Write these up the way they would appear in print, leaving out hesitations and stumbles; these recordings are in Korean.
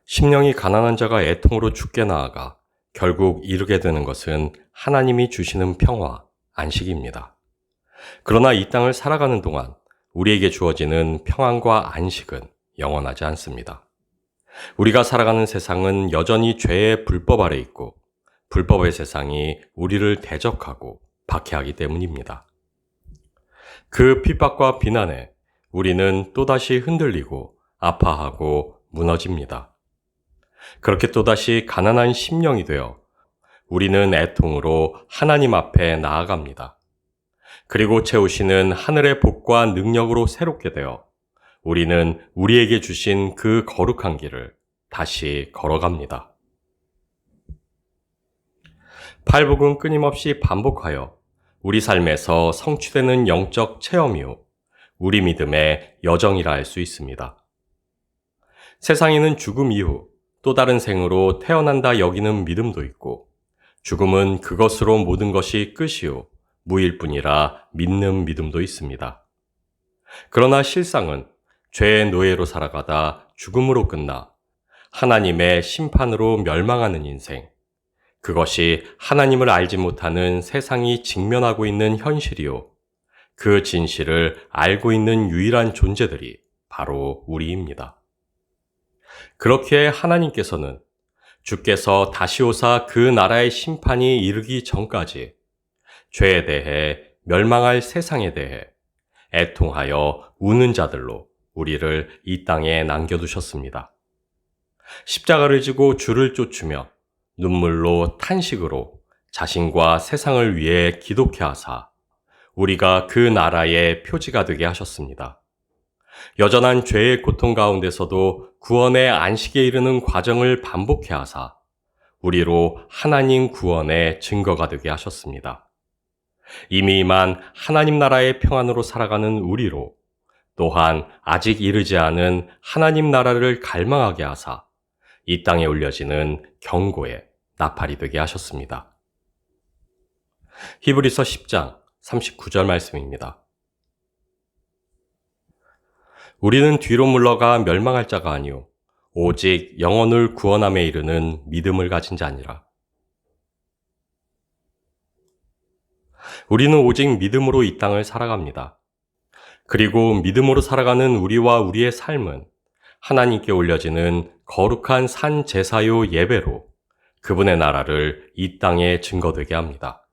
심령이 가난한 자가 애통으로 죽게 나아가 결국 이루게 되는 것은 하나님이 주시는 평화, 안식입니다. 그러나 이 땅을 살아가는 동안 우리에게 주어지는 평안과 안식은 영원하지 않습니다. 우리가 살아가는 세상은 여전히 죄의 불법 아래 있고 불법의 세상이 우리를 대적하고 박해하기 때문입니다. 그 핍박과 비난에 우리는 또다시 흔들리고 아파하고 무너집니다. 그렇게 또다시 가난한 심령이 되어 우리는 애통으로 하나님 앞에 나아갑니다. 그리고 채우시는 하늘의 복과 능력으로 새롭게 되어 우리는 우리에게 주신 그 거룩한 길을 다시 걸어갑니다. 팔복은 끊임없이 반복하여 우리 삶에서 성취되는 영적 체험이요, 우리 믿음의 여정이라 할 수 있습니다. 세상에는 죽음 이후 또 다른 생으로 태어난다 여기는 믿음도 있고, 죽음은 그것으로 모든 것이 끝이요, 무일 뿐이라 믿는 믿음도 있습니다. 그러나 실상은 죄의 노예로 살아가다 죽음으로 끝나 하나님의 심판으로 멸망하는 인생, 그것이 하나님을 알지 못하는 세상이 직면하고 있는 현실이요, 그 진실을 알고 있는 유일한 존재들이 바로 우리입니다. 그렇게 하나님께서는 주께서 다시 오사 그 나라의 심판이 이르기 전까지 죄에 대해, 멸망할 세상에 대해 애통하여 우는 자들로 우리를 이 땅에 남겨두셨습니다. 십자가를 지고 주를 쫓으며 눈물로 탄식으로 자신과 세상을 위해 기독해 하사 우리가 그 나라의 표지가 되게 하셨습니다. 여전한 죄의 고통 가운데서도 구원의 안식에 이르는 과정을 반복해 하사 우리로 하나님 구원의 증거가 되게 하셨습니다. 이미 임한 하나님 나라의 평안으로 살아가는 우리로 또한 아직 이르지 않은 하나님 나라를 갈망하게 하사 이 땅에 올려지는 경고의 나팔이 되게 하셨습니다. 히브리서 10장 39절 말씀입니다. 우리는 뒤로 물러가 멸망할 자가 아니요 오직 영혼을 구원함에 이르는 믿음을 가진 자니라. 우리는 오직 믿음으로 이 땅을 살아갑니다. 그리고 믿음으로 살아가는 우리와 우리의 삶은 하나님께 올려지는 거룩한 산 제사요 예배로 그분의 나라를 이 땅에 증거되게 합니다.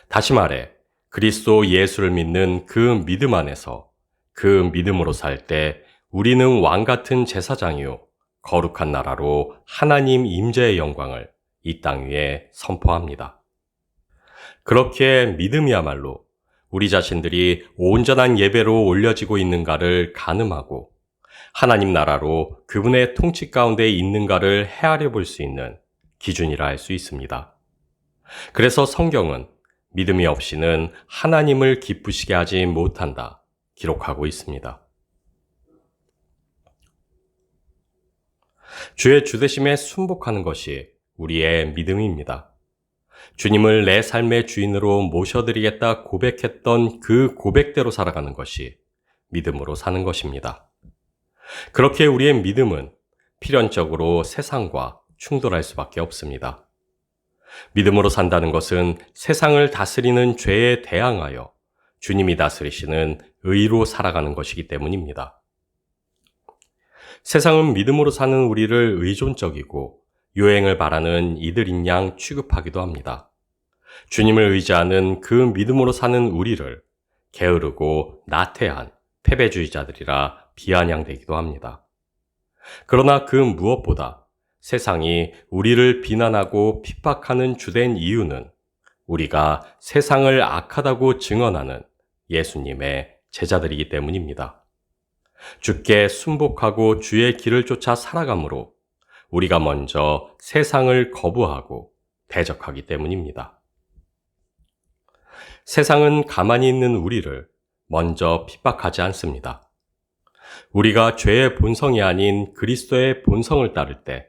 다시 말해 그리스도 예수를 믿는 그 믿음 안에서 그 믿음으로 살 때 우리는 왕같은 제사장이요 거룩한 나라로 하나님 임재의 영광을 이 땅 위에 선포합니다. 그렇게 믿음이야말로 우리 자신들이 온전한 예배로 올려지고 있는가를 가늠하고 하나님 나라로 그분의 통치 가운데 있는가를 헤아려 볼 수 있는 기준이라 할 수 있습니다. 그래서 성경은 믿음이 없이는 하나님을 기쁘시게 하지 못한다 기록하고 있습니다. 주의 주되심에 순복하는 것이 우리의 믿음입니다. 주님을 내 삶의 주인으로 모셔드리겠다 고백했던 그 고백대로 살아가는 것이 믿음으로 사는 것입니다. 그렇게 우리의 믿음은 필연적으로 세상과 충돌할 수밖에 없습니다. 믿음으로 산다는 것은 세상을 다스리는 죄에 대항하여 주님이 다스리시는 의로 살아가는 것이기 때문입니다. 세상은 믿음으로 사는 우리를 의존적이고 요행을 바라는 이들인 양 취급하기도 합니다. 주님을 의지하는 그 믿음으로 사는 우리를 게으르고 나태한 패배주의자들이라 비아냥되기도 합니다. 그러나 그 무엇보다 세상이 우리를 비난하고 핍박하는 주된 이유는 우리가 세상을 악하다고 증언하는 예수님의 제자들이기 때문입니다. 주께 순복하고 주의 길을 쫓아 살아가므로 우리가 먼저 세상을 거부하고 대적하기 때문입니다. 세상은 가만히 있는 우리를 먼저 핍박하지 않습니다. 우리가 죄의 본성이 아닌 그리스도의 본성을 따를 때,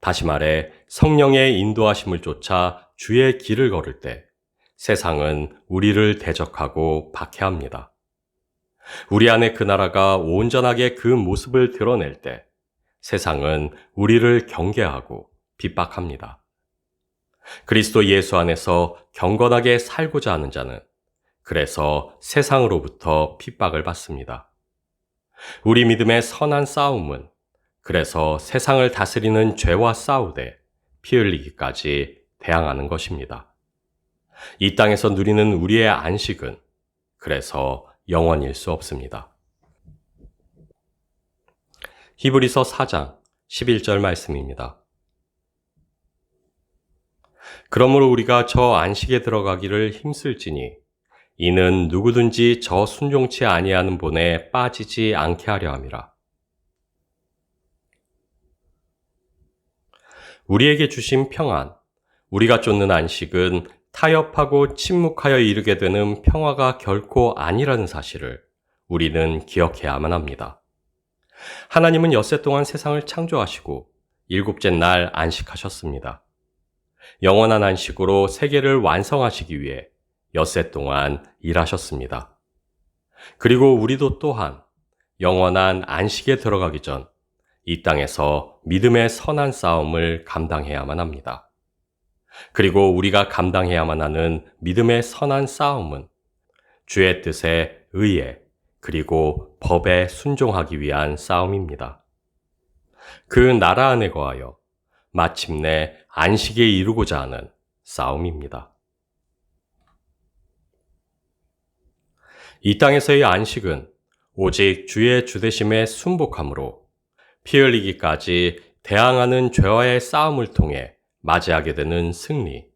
다시 말해 성령의 인도하심을 쫓아 주의 길을 걸을 때 세상은 우리를 대적하고 박해합니다. 우리 안에 그 나라가 온전하게 그 모습을 드러낼 때 세상은 우리를 경계하고 핍박합니다. 그리스도 예수 안에서 경건하게 살고자 하는 자는 그래서 세상으로부터 핍박을 받습니다. 우리 믿음의 선한 싸움은 그래서 세상을 다스리는 죄와 싸우되 피 흘리기까지 대항하는 것입니다. 이 땅에서 누리는 우리의 안식은 그래서 영원일 수 없습니다. 히브리서 4장 11절 말씀입니다. 그러므로 우리가 저 안식에 들어가기를 힘쓸지니 이는 누구든지 저 순종치 아니하는 본에 빠지지 않게 하려 함이라. 우리에게 주신 평안, 우리가 쫓는 안식은 타협하고 침묵하여 이르게 되는 평화가 결코 아니라는 사실을 우리는 기억해야만 합니다. 하나님은 엿새 동안 세상을 창조하시고 일곱째 날 안식하셨습니다. 영원한 안식으로 세계를 완성하시기 위해 엿새 동안 일하셨습니다. 그리고 우리도 또한 영원한 안식에 들어가기 전 이 땅에서 믿음의 선한 싸움을 감당해야만 합니다. 그리고 우리가 감당해야만 하는 믿음의 선한 싸움은 주의 뜻에 의해 그리고 법에 순종하기 위한 싸움입니다. 그 나라 안에 거하여 마침내 안식에 이루고자 하는 싸움입니다. 이 땅에서의 안식은 오직 주의 주되심에 순복함으로 피 흘리기까지 대항하는 죄와의 싸움을 통해 맞이하게 되는 승리,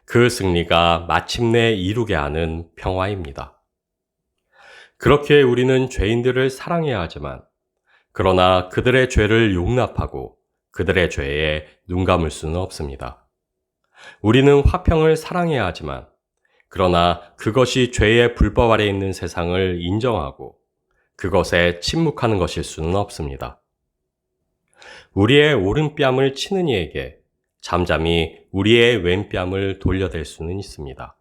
그 승리가 마침내 이루게 하는 평화입니다. 그렇게 우리는 죄인들을 사랑해야 하지만 그러나 그들의 죄를 용납하고 그들의 죄에 눈 감을 수는 없습니다. 우리는 화평을 사랑해야 하지만 그러나 그것이 죄의 불법 아래 있는 세상을 인정하고 그것에 침묵하는 것일 수는 없습니다. 우리의 오른뺨을 치는 이에게 잠잠히 우리의 왼뺨을 돌려댈 수는 있습니다.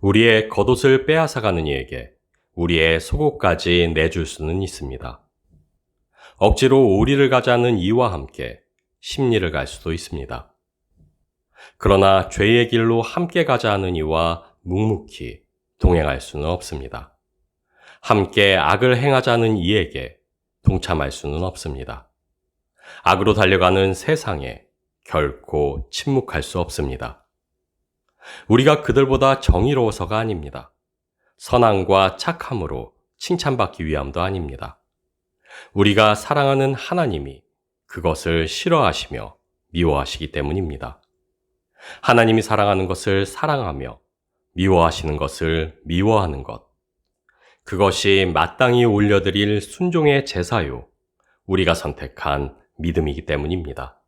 우리의 겉옷을 빼앗아가는 이에게 우리의 속옷까지 내줄 수는 있습니다. 억지로 오리를 가자는 이와 함께 심리를 갈 수도 있습니다. 그러나 죄의 길로 함께 가자 하는 이와 묵묵히 동행할 수는 없습니다. 함께 악을 행하자는 이에게 동참할 수는 없습니다. 악으로 달려가는 세상에 결코 침묵할 수 없습니다. 우리가 그들보다 정의로워서가 아닙니다. 선함과 착함으로 칭찬받기 위함도 아닙니다. 우리가 사랑하는 하나님이 그것을 싫어하시며 미워하시기 때문입니다. 하나님이 사랑하는 것을 사랑하며 미워하시는 것을 미워하는 것. 그것이 마땅히 올려드릴 순종의 제사요, 우리가 선택한 믿음이기 때문입니다.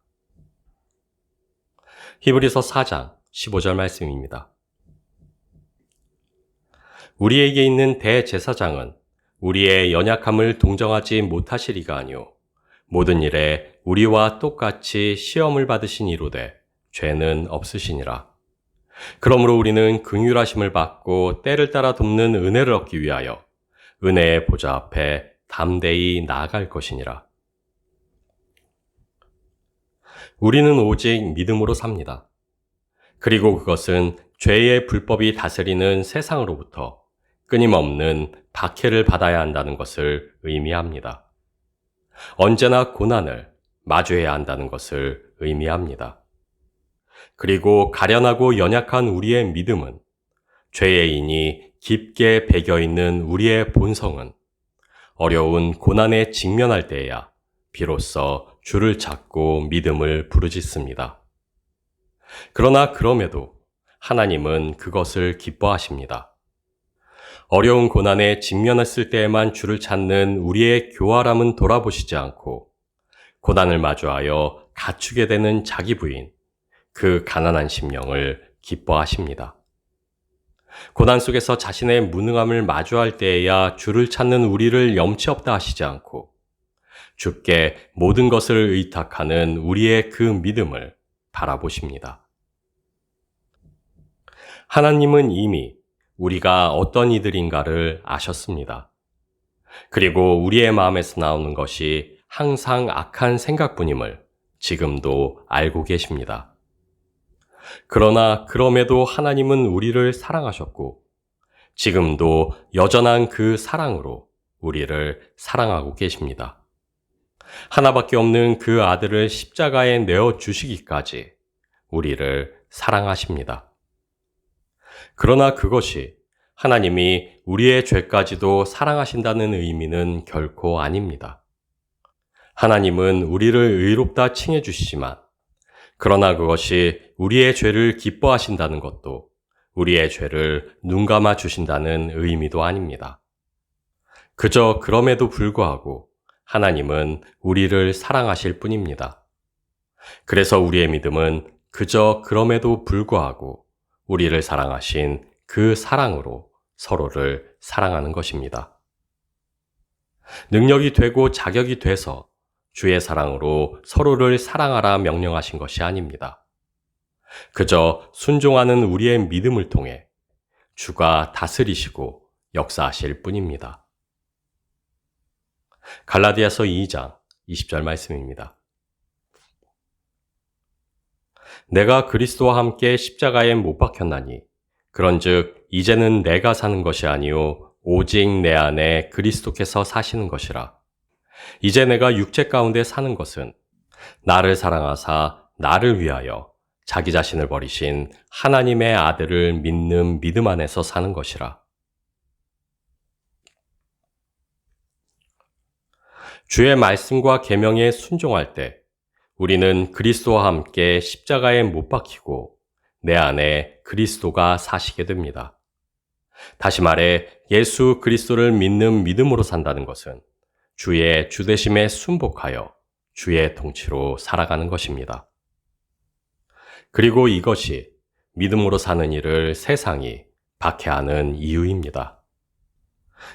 히브리서 4장 15절 말씀입니다. 우리에게 있는 대제사장은 우리의 연약함을 동정하지 못하시리가 아니오 모든 일에 우리와 똑같이 시험을 받으신 이로되 죄는 없으시니라. 그러므로 우리는 긍휼하심을 받고 때를 따라 돕는 은혜를 얻기 위하여 은혜의 보좌 앞에 담대히 나아갈 것이니라. 우리는 오직 믿음으로 삽니다. 그리고 그것은 죄의 불법이 다스리는 세상으로부터 끊임없는 박해를 받아야 한다는 것을 의미합니다. 언제나 고난을 마주해야 한다는 것을 의미합니다. 그리고 가련하고 연약한 우리의 믿음은 죄의 인이 깊게 배겨있는 우리의 본성은 어려운 고난에 직면할 때에야 비로소 주를 찾고 믿음을 부르짖습니다. 그러나 그럼에도 하나님은 그것을 기뻐하십니다. 어려운 고난에 직면했을 때에만 주를 찾는 우리의 교활함은 돌아보시지 않고 고난을 마주하여 갖추게 되는 자기 부인, 그 가난한 심령을 기뻐하십니다. 고난 속에서 자신의 무능함을 마주할 때에야 주를 찾는 우리를 염치 없다 하시지 않고 주께 모든 것을 의탁하는 우리의 그 믿음을 바라보십니다. 하나님은 이미 우리가 어떤 이들인가를 아셨습니다. 그리고 우리의 마음에서 나오는 것이 항상 악한 생각뿐임을 지금도 알고 계십니다. 그러나 그럼에도 하나님은 우리를 사랑하셨고 지금도 여전한 그 사랑으로 우리를 사랑하고 계십니다. 하나밖에 없는 그 아들을 십자가에 내어 주시기까지 우리를 사랑하십니다. 그러나 그것이 하나님이 우리의 죄까지도 사랑하신다는 의미는 결코 아닙니다. 하나님은 우리를 의롭다 칭해 주시지만 그러나 그것이 우리의 죄를 기뻐하신다는 것도 우리의 죄를 눈감아 주신다는 의미도 아닙니다. 그저 그럼에도 불구하고 하나님은 우리를 사랑하실 뿐입니다. 그래서 우리의 믿음은 그저 그럼에도 불구하고 우리를 사랑하신 그 사랑으로 서로를 사랑하는 것입니다. 능력이 되고 자격이 돼서 주의 사랑으로 서로를 사랑하라 명령하신 것이 아닙니다. 그저 순종하는 우리의 믿음을 통해 주가 다스리시고 역사하실 뿐입니다. 갈라디아서 2장 20절 말씀입니다. 내가 그리스도와 함께 십자가에 못 박혔나니 그런즉 이제는 내가 사는 것이 아니요 오직 내 안에 그리스도께서 사시는 것이라. 이제 내가 육체 가운데 사는 것은 나를 사랑하사 나를 위하여 자기 자신을 버리신 하나님의 아들을 믿는 믿음 안에서 사는 것이라. 주의 말씀과 계명에 순종할 때 우리는 그리스도와 함께 십자가에 못 박히고 내 안에 그리스도가 사시게 됩니다. 다시 말해 예수 그리스도를 믿는 믿음으로 산다는 것은 주의 주되심에 순복하여 주의 통치로 살아가는 것입니다. 그리고 이것이 믿음으로 사는 일을 세상이 박해하는 이유입니다.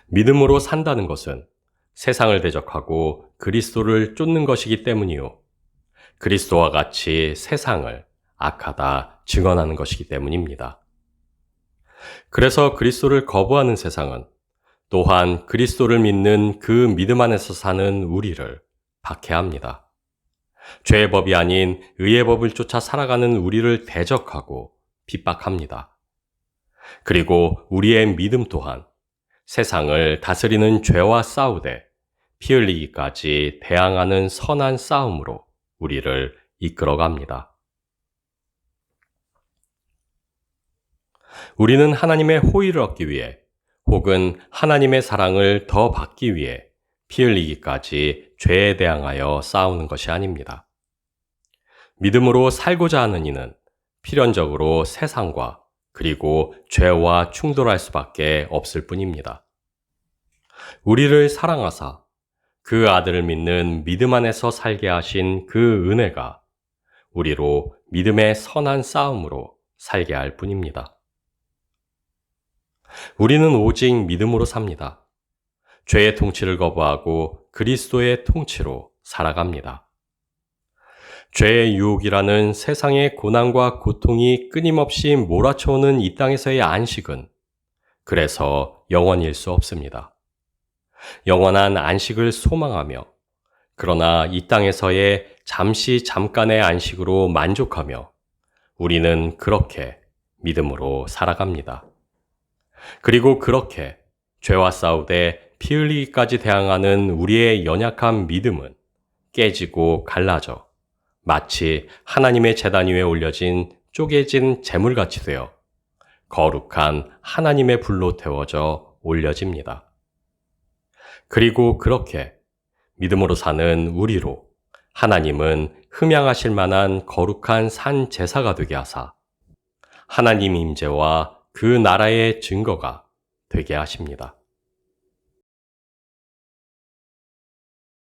믿음으로 산다는 것은 세상을 대적하고 그리스도를 쫓는 것이기 때문이요. 그리스도와 같이 세상을 악하다 증언하는 것이기 때문입니다. 그래서 그리스도를 거부하는 세상은 또한 그리스도를 믿는 그 믿음 안에서 사는 우리를 박해합니다. 죄의 법이 아닌 의의 법을 쫓아 살아가는 우리를 대적하고 핍박합니다. 그리고 우리의 믿음 또한 세상을 다스리는 죄와 싸우되 피 흘리기까지 대항하는 선한 싸움으로 우리를 이끌어갑니다. 우리는 하나님의 호의를 얻기 위해 혹은 하나님의 사랑을 더 받기 위해 피 흘리기까지 죄에 대항하여 싸우는 것이 아닙니다. 믿음으로 살고자 하는 이는 필연적으로 세상과 그리고 죄와 충돌할 수밖에 없을 뿐입니다. 우리를 사랑하사 그 아들을 믿는 믿음 안에서 살게 하신 그 은혜가 우리로 믿음의 선한 싸움으로 살게 할 뿐입니다. 우리는 오직 믿음으로 삽니다. 죄의 통치를 거부하고 그리스도의 통치로 살아갑니다. 죄의 유혹이라는 세상의 고난과 고통이 끊임없이 몰아쳐오는 이 땅에서의 안식은 그래서 영원일 수 없습니다. 영원한 안식을 소망하며 그러나 이 땅에서의 잠깐의 안식으로 만족하며 우리는 그렇게 믿음으로 살아갑니다. 그리고 그렇게 죄와 싸우되 피 흘리기까지 대항하는 우리의 연약한 믿음은 깨지고 갈라져 마치 하나님의 제단 위에 올려진 쪼개진 재물같이 되어 거룩한 하나님의 불로 태워져 올려집니다. 그리고 그렇게 믿음으로 사는 우리로 하나님은 흠양하실 만한 거룩한 산 제사가 되게 하사 하나님 임재와 그 나라의 증거가 되게 하십니다.